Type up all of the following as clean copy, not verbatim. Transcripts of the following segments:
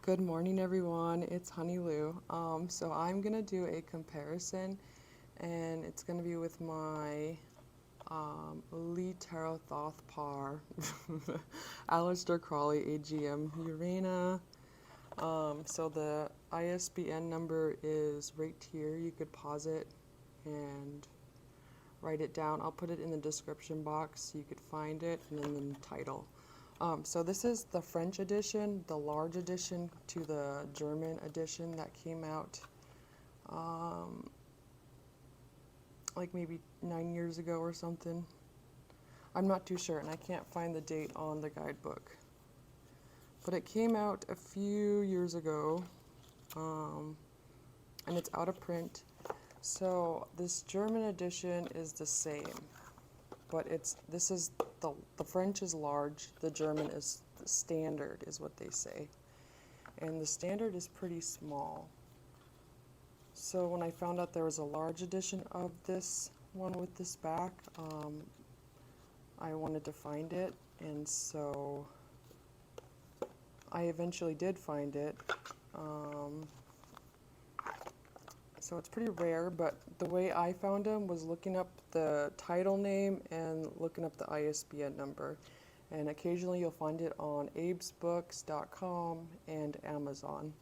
Good morning, everyone. It's Honey Lou. So I'm gonna do a comparison, and it's gonna be with my Aleister Thoth par, Aleister Crowley AGM urania. So the ISBN number is right here. You could pause it and write it down. I'll put it in the description box so you could find it, and then the title. So this is the French edition, the large edition to the German edition that came out like maybe 9 years ago or something. I'm not too sure, and I can't find the date on the guidebook. But it came out a few years ago, and it's out of print. So this German edition is the same, but the French is large, the German is the standard, is what they say. And the standard is pretty small. So when I found out there was a large edition of this one with this back, I wanted to find it, and so I eventually did find it. So it's pretty rare, but the way I found them was looking up the title name and looking up the ISBN number. And occasionally you'll find it on abesbooks.com and Amazon.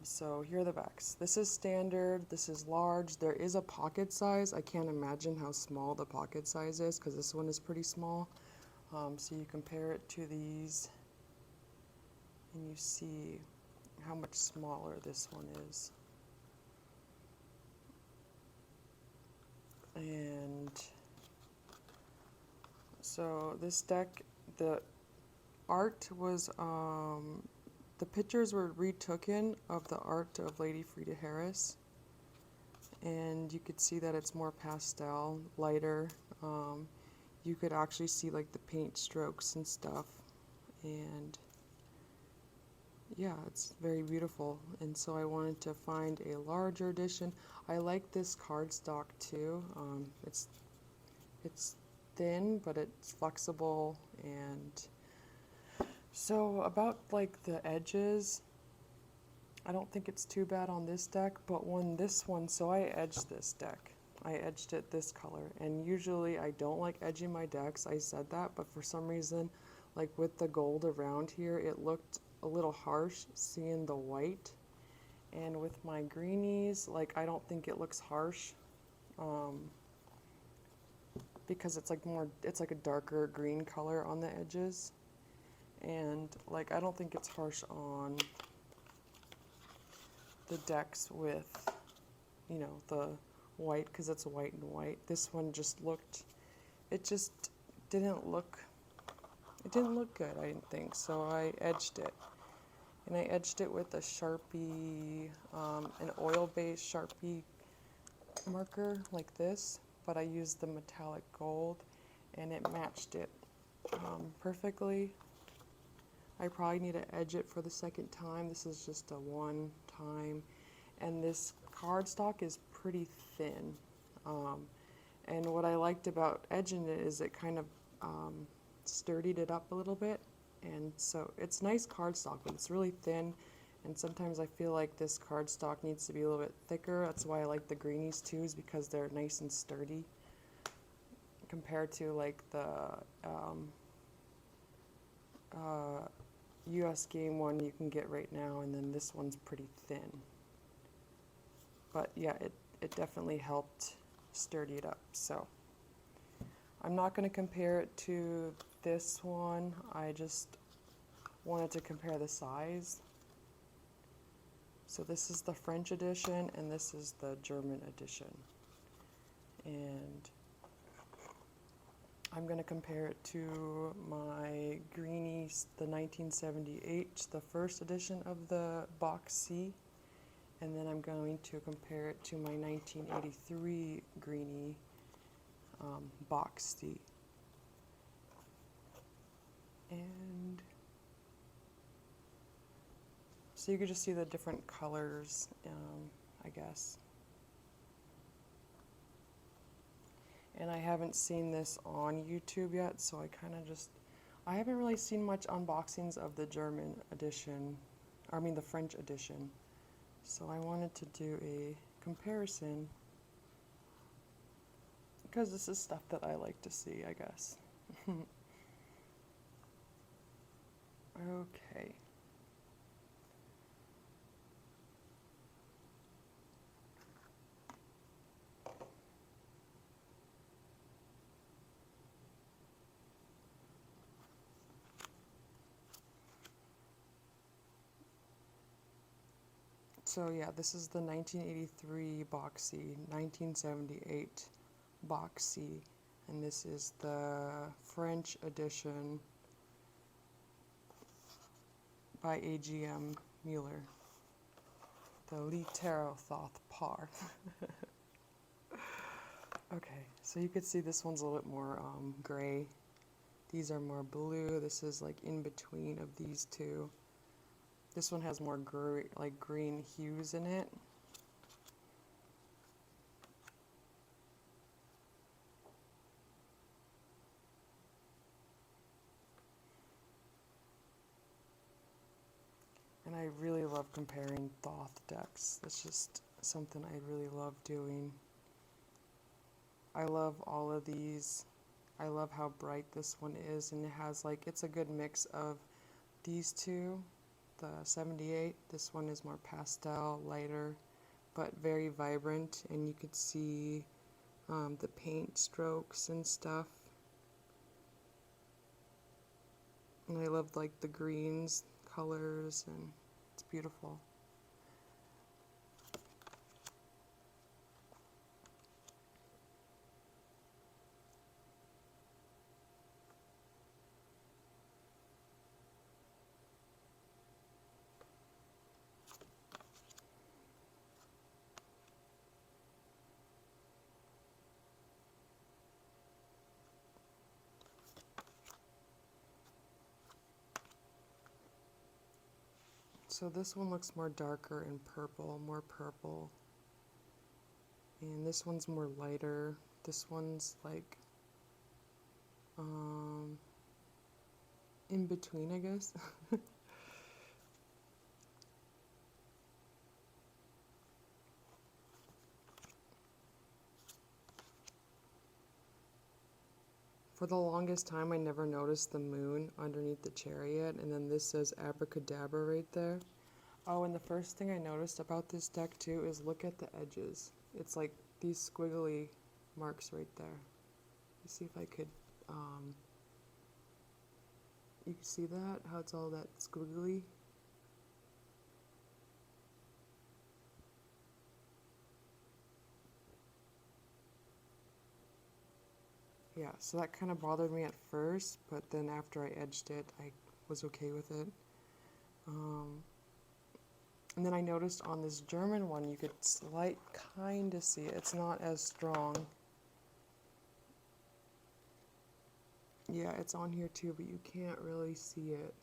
So here are the backs. This is standard, this is large. There is a pocket size. I can't imagine how small the pocket size is because this one is pretty small. So you compare it to these and you see how much smaller this one is. And so this deck, the art was, the pictures were retooken of the art of Lady Frida Harris. And you could see that it's more pastel, lighter. You could actually see like the paint strokes and stuff. And yeah, it's very beautiful. And so I wanted to find a larger edition. I like this cardstock too. It's thin, but it's flexible. And so about like the edges, I don't think it's too bad on this deck, but so I edged this deck. I edged it this color, and usually I don't like edging my decks. I said that, but for some reason, like with the gold around here, it looked a little harsh seeing the white. And with my greenies, like I don't think it looks harsh, because it's like a darker green color on the edges. And like I don't think it's harsh on the decks with, you know, the white, because it's white and white. This one just looked, it didn't look good, I didn't think. So I edged it. And I edged it with a Sharpie, an oil-based Sharpie marker like this, but I used the metallic gold, and it matched it perfectly. I probably need to edge it for the second time. This is just a one time, and this cardstock is pretty thin. And what I liked about edging it is it kind of sturdied it up a little bit. And so it's nice cardstock, but it's really thin, and sometimes I feel like this cardstock needs to be a little bit thicker. That's why I like the greenies too, is because they're nice and sturdy compared to like the US game one you can get right now, and then this one's pretty thin. But yeah, it definitely helped sturdy it up. So I'm not going to compare it to this one. I just wanted to compare the size. So this is the French edition, and this is the German edition. And I'm going to compare it to my greenies, the 1978, the first edition of the box C. And then I'm going to compare it to my 1983 greenie box C. And so you could just see the different colors, I guess. And I haven't seen this on YouTube yet, so I haven't really seen much unboxings of the German edition I mean the French edition. So I wanted to do a comparison because this is stuff that I like to see, I guess. Okay. So yeah, this is the 1983 boxy, 1978 boxy, and this is the French edition by AGM Mueller, the Litero Thoth Par. Okay, so you could see this one's a little bit more gray. These are more blue. This is like in between of these two. This one has more green hues in it. And I really love comparing Thoth decks. That's just something I really love doing. I love all of these. I love how bright this one is, and it has it's a good mix of these two. The 78, this one is more pastel, lighter, but very vibrant, and you could see the paint strokes and stuff. And I love the greens, colors, and it's beautiful. So this one looks more darker and purple, more purple. And this one's more lighter. This one's in between, I guess. For the longest time, I never noticed the moon underneath the chariot, and then this says abracadabra right there. Oh, and the first thing I noticed about this deck too is look at the edges. It's like these squiggly marks right there. Let's see if I could, you can see that? How it's all that squiggly? Yeah, so that kind of bothered me at first, but then after I edged it, I was okay with it. And then I noticed on this German one, you could kind of see it. It's not as strong. Yeah, it's on here too, but you can't really see it.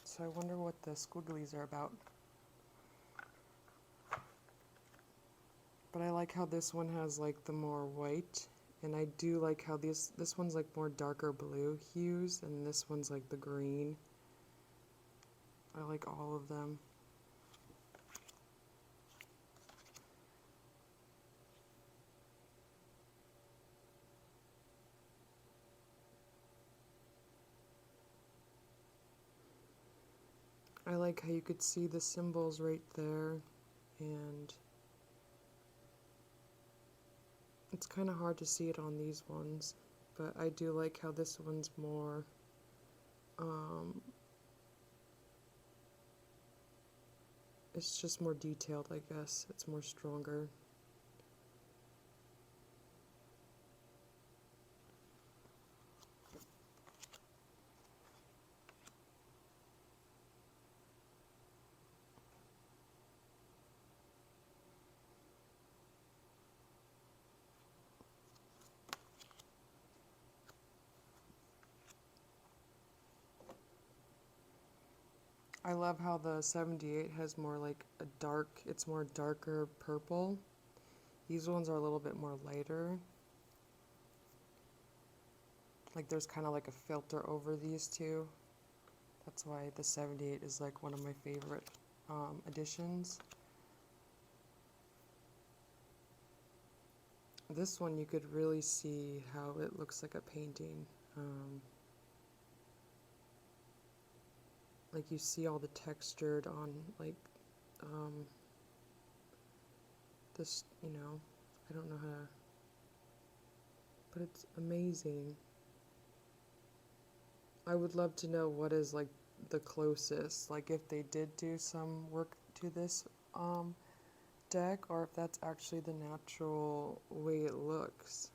So I wonder what the squigglies are about. But I like how this one has the more white, and I do like how this one's more darker blue hues, and this one's the green. I like all of them. I like how you could see the symbols right there, and it's kind of hard to see it on these ones, but I do like how this one's more, it's just more detailed, I guess. It's more stronger. I love how the 78 has more it's more darker purple. These ones are a little bit more lighter. Like there's kind of like a filter over these two. That's why the 78 is like one of my favorite editions. This one you could really see how it looks like a painting. Like you see all the textured on like this, you know, I don't know how to, but it's amazing. I would love to know what is like the closest, like if they did do some work to this deck, or if that's actually the natural way it looks.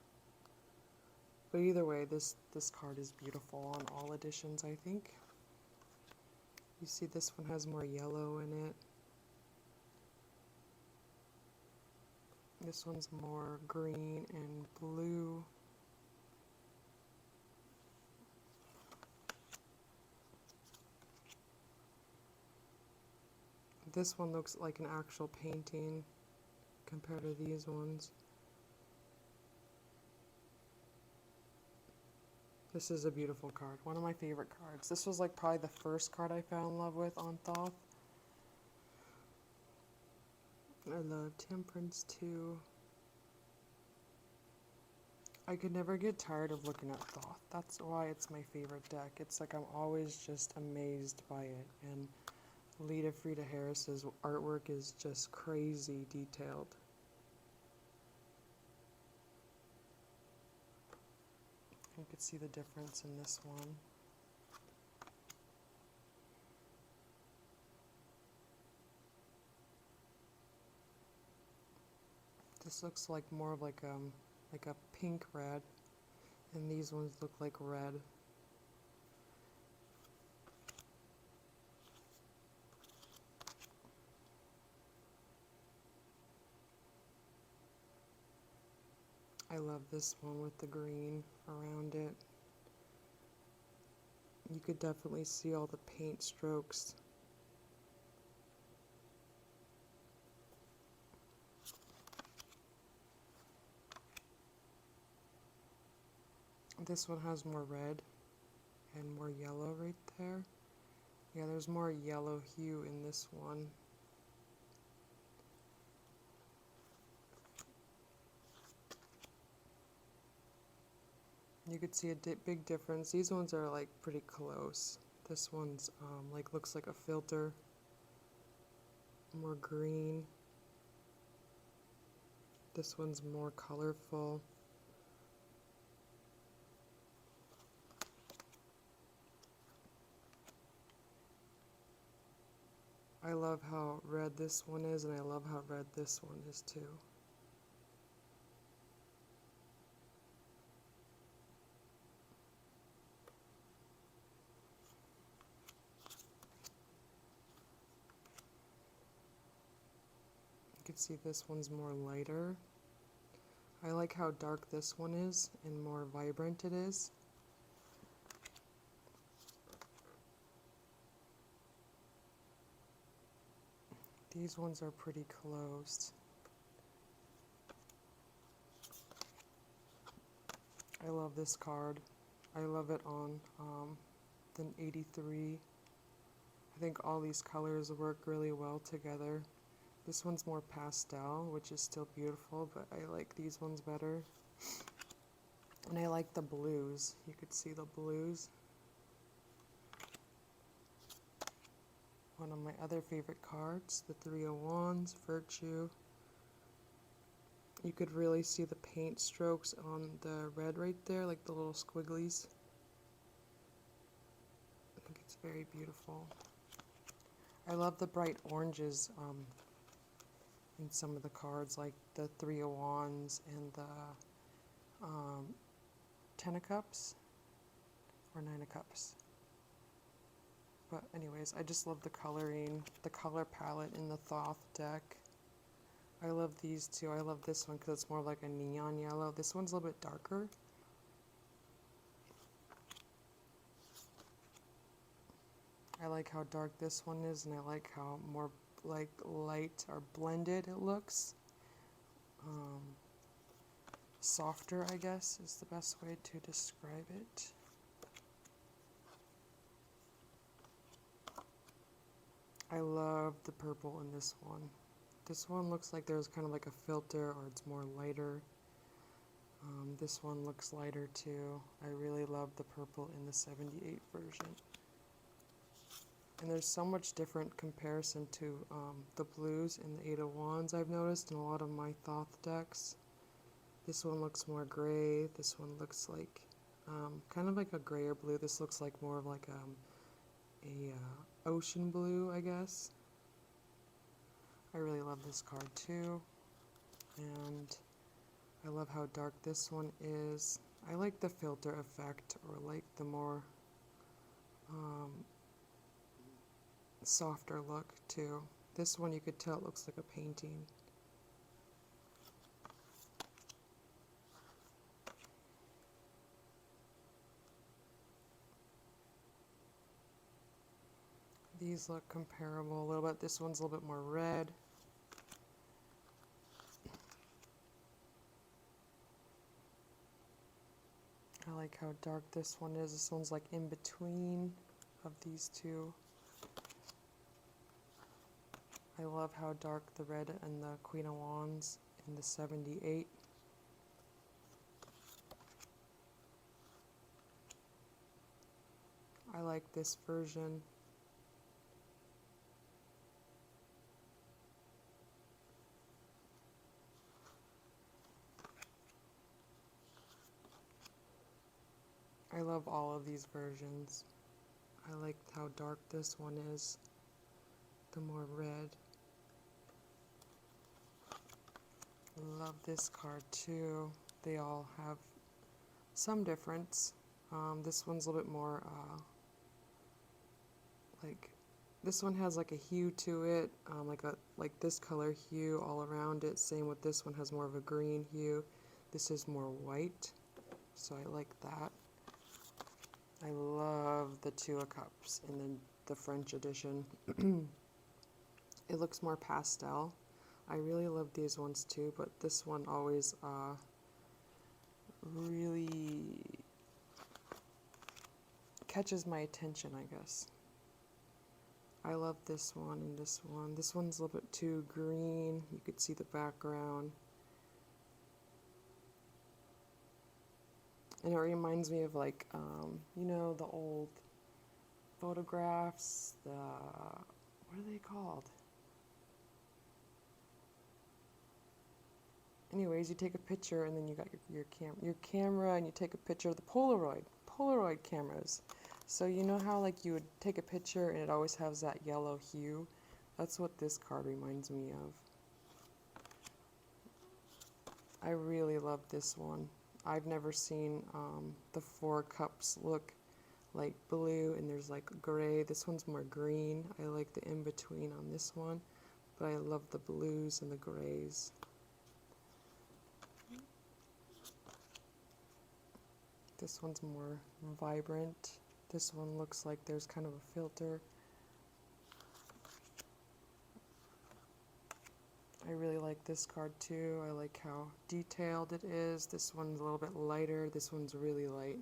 But either way, this card is beautiful on all editions, I think. You see this one has more yellow in it. This one's more green and blue. This one looks like an actual painting compared to these ones. This is a beautiful card. One of my favorite cards. This was like probably the first card I fell in love with on Thoth. I love Temperance too. I could never get tired of looking at Thoth. That's why it's my favorite deck. It's like I'm always just amazed by it. And Lita Frieda Harris's artwork is just crazy detailed. You could see the difference in this one. This looks like more of like a pink red, and these ones look like red. I love this one with the green around it. You could definitely see all the paint strokes. This one has more red and more yellow right there. Yeah, there's more yellow hue in this one. You could see a big difference. These ones are like pretty close. This one's like looks like a filter. More green. This one's more colorful. I love how red this one is, and I love how red this one is too. You can see this one's more lighter. I like how dark this one is and more vibrant it is. These ones are pretty close. I love this card. I love it on the 83. I think all these colors work really well together. This one's more pastel, which is still beautiful, but I like these ones better. And I like the blues. You could see the blues. One of my other favorite cards, the 3 of Wands, Virtue. You could really see the paint strokes on the red right there, like the little squigglies. I think it's very beautiful. I love the bright oranges in some of the cards, like the 3 of Wands and the 10 of Cups, or 9 of Cups. But anyways, I just love the coloring, the color palette in the Thoth deck. I love these two. I love this one because it's more like a neon yellow. This one's a little bit darker. I like how dark this one is, and I like how more like light or blended it looks. softer, I guess, is the best way to describe it. I love the purple in this one. This one looks like there's kind of like a filter, or it's more lighter. This one looks lighter too. I really love the purple in the 78 version. And there's so much different comparison to the blues in the 8 of Wands I've noticed in a lot of my Thoth decks. This one looks more gray. This one looks like kind of like a grayer blue. This looks like more of like a ocean blue, I guess. I really love this card too. And I love how dark this one is. I like the filter effect, or like the more softer look too. This one you could tell it looks like a painting. These look comparable a little bit. This one's a little bit more red. I like how dark this one is. This one's like in between of these two. I love how dark the red and the Queen of Wands in the 78. I like this version. I love all of these versions. I like how dark this one is, the more red. I love this card too. They all have some difference. This one's a little bit more like, this one has like a hue to it, like this color hue all around it. Same with this one, has more of a green hue. This is more white, so I like that. I love the Two of Cups in the French edition. It looks more pastel. I really love these ones too, but this one always really catches my attention, I guess. I love this one and this one. This one's a little bit too green. You could see the background. And it reminds me of like, you know, the old photographs, what are they called? Anyways, you take a picture and then you got your camera and you take a picture of the Polaroid cameras. So you know how like you would take a picture and it always has that yellow hue? That's what this card reminds me of. I really love this one. I've never seen the Four Cups look like blue and there's like gray. This one's more green. I like the in-between on this one, but I love the blues and the grays. This one's more vibrant. This one looks like there's kind of a filter. I really like this card too. I like how detailed it is. This one's a little bit lighter. This one's really light.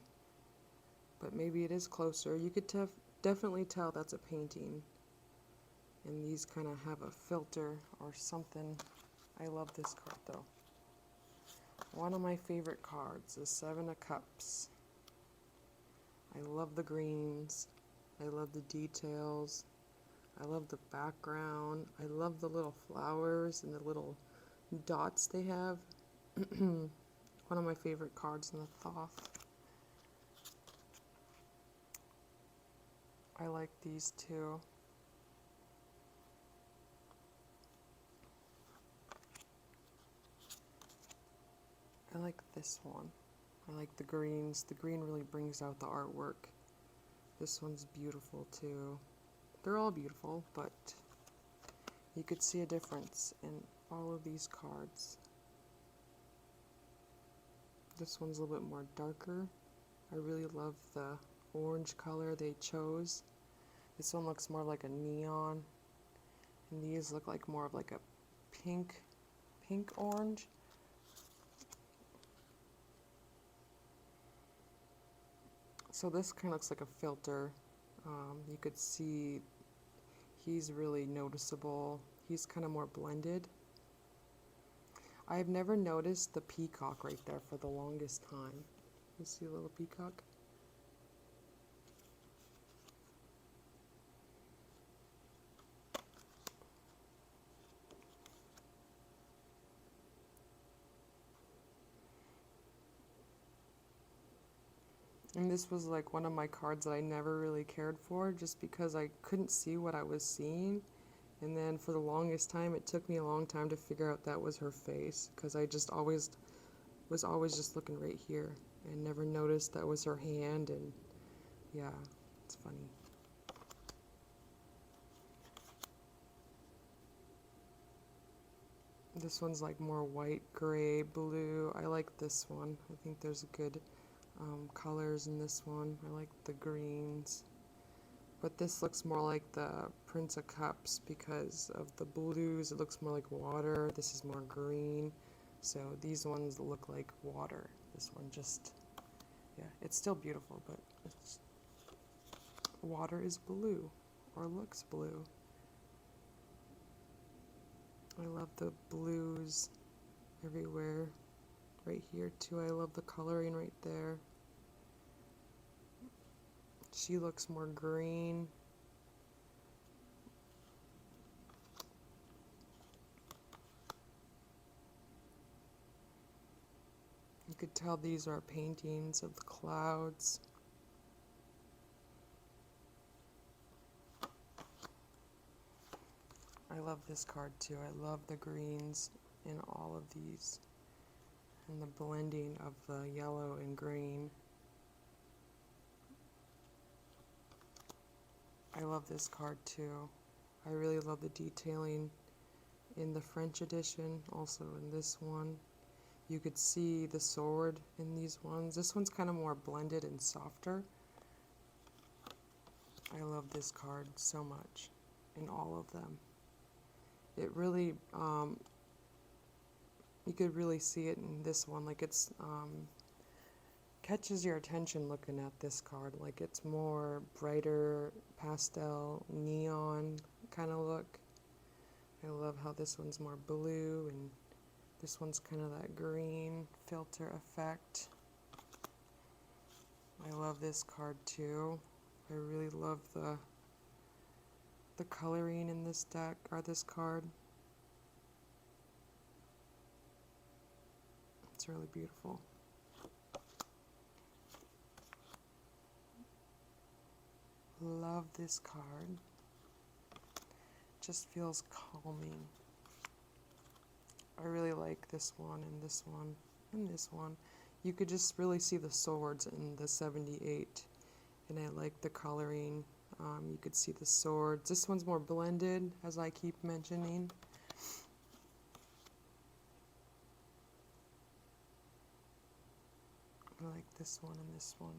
But maybe it is closer. You could definitely tell that's a painting. And these kind of have a filter or something. I love this card though. One of my favorite cards is Seven of Cups. I love the greens. I love the details. I love the background. I love the little flowers and the little dots they have. One of my favorite cards in the Thoth. I like these two. I like this one. I like the greens. The green really brings out the artwork. This one's beautiful too. They're all beautiful, but you could see a difference in all of these cards. This one's a little bit more darker. I really love the orange color they chose. This one looks more like a neon, and these look like more of like a pink orange. So this kind of looks like a filter. You could see he's really noticeable. He's kind of more blended. I've never noticed the peacock right there for the longest time. You see a little peacock? And this was like one of my cards that I never really cared for just because I couldn't see what I was seeing. And then for the longest time, it took me a long time to figure out that was her face because I just always was always just looking right here and never noticed that was her hand. And yeah, it's funny. This one's like more white, gray, blue. I like this one. I think there's good colors in this one. I like the greens. But this looks more like the Prince of Cups because of the blues. It looks more like water. This is more green. So these ones look like water. This one just, yeah, it's still beautiful, but it's, water is blue or looks blue. I love the blues everywhere. Right here too, I love the coloring right there. She looks more green. You could tell these are paintings of the clouds. I love this card too. I love the greens in all of these and the blending of the yellow and green. I love this card too. I really love the detailing in the French edition, also in this one. You could see the sword in these ones. This one's kind of more blended and softer. I love this card so much in all of them. It really, you could really see it in this one. Like it's, catches your attention looking at this card. Like it's more brighter, pastel, neon kind of look. I love how this one's more blue and this one's kind of that green filter effect. I love this card too. I really love the coloring in this deck, or this card. It's really beautiful. Love this card. Just feels calming. I really like this one and this one and this one. You could just really see the swords in the 78, and I like the coloring. You could see the swords. This one's more blended, as I keep mentioning. I like this one and this one.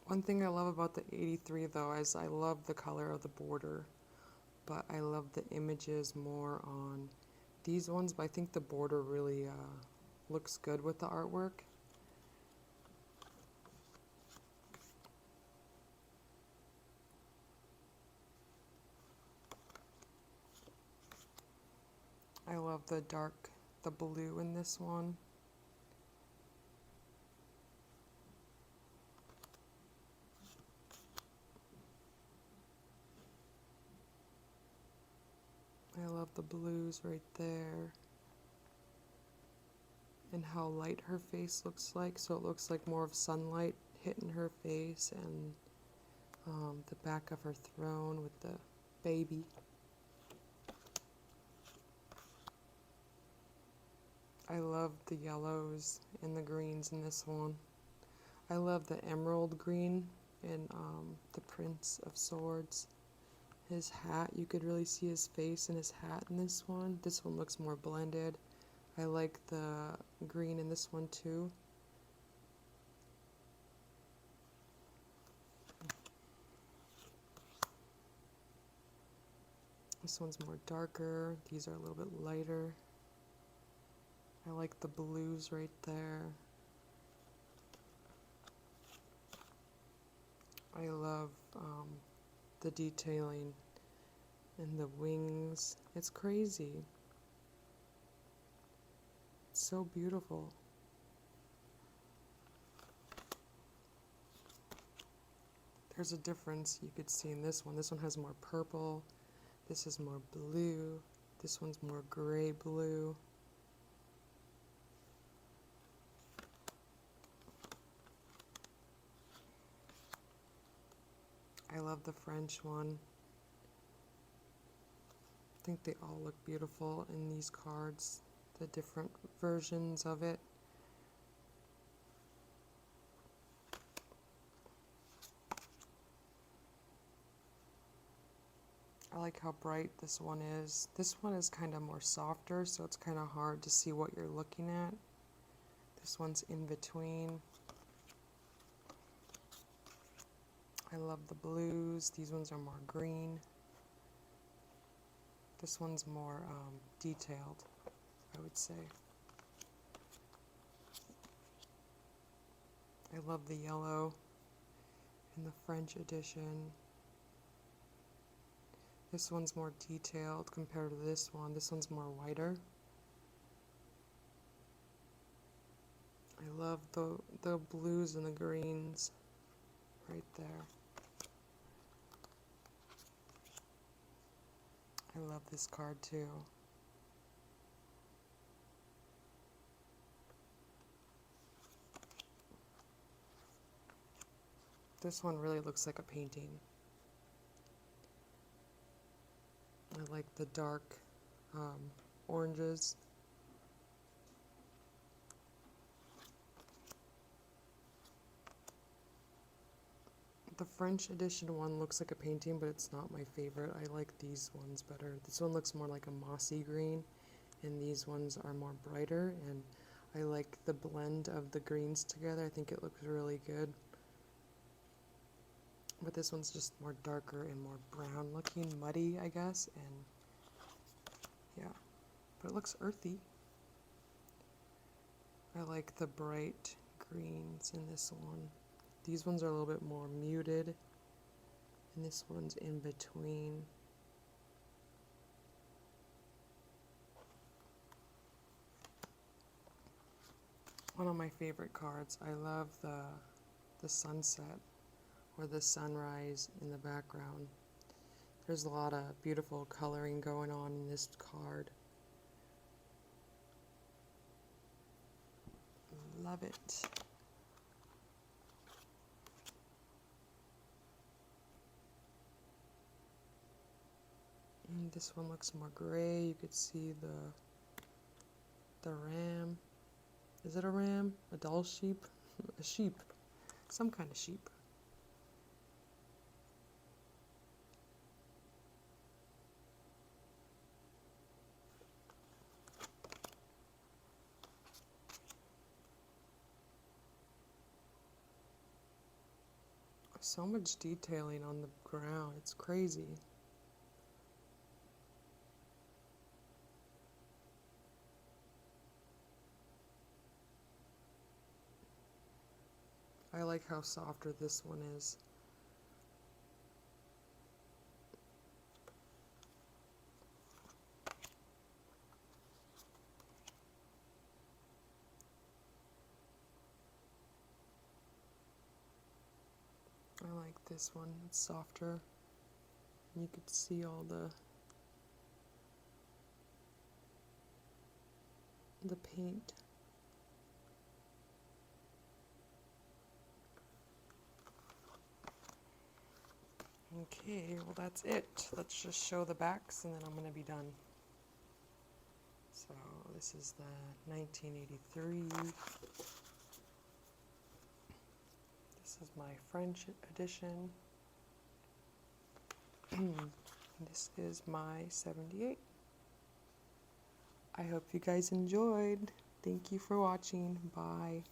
One thing I love about the 83 though is I love the color of the border, but I love the images more on these ones, but I think the border really looks good with the artwork. I love the blue in this one. I love the blues right there. And how light her face looks like. So it looks like more of sunlight hitting her face and the back of her throne with the baby. I love the yellows and the greens in this one. I love the emerald green in the Prince of Swords. His hat, you could really see his face and his hat in this one. This one looks more blended. I like the green in this one too. This one's more darker. These are a little bit lighter. like the blues right there. I love the detailing and the wings. It's crazy. It's so beautiful. There's a difference you could see in this one. This one has more purple. This is more blue. This one's more gray blue. I love the French one. I think they all look beautiful in these cards, the different versions of it. I like how bright this one is. This one is kind of more softer, so it's kind of hard to see what you're looking at. This one's in between. I love the blues. These ones are more green. This one's more detailed, I would say. I love the yellow in the French edition. This one's more detailed compared to this one. This one's more whiter. I love the blues and the greens right there. I love this card too. This one really looks like a painting. I like the dark oranges. The French edition one looks like a painting, but it's not my favorite. I like these ones better. This one looks more like a mossy green, and these ones are more brighter, and I like the blend of the greens together. I think it looks really good. But this one's just more darker and more brown looking, muddy, I guess, and yeah, but it looks earthy. I like the bright greens in this one. These ones are a little bit more muted, and this one's in between. One of my favorite cards. I love the sunset or the sunrise in the background. There's a lot of beautiful coloring going on in this card. Love it. And this one looks more gray. You could see the ram. Is it a ram? A doll sheep? A sheep. Some kind of sheep. So much detailing on the ground. It's crazy. I like how softer this one is. I like this one. It's softer. You could see all the paint. Okay, well that's it. Let's just show the backs and then I'm going to be done. So this is the 1983. This is my French edition. This is my 78. I hope you guys enjoyed. Thank you for watching. Bye.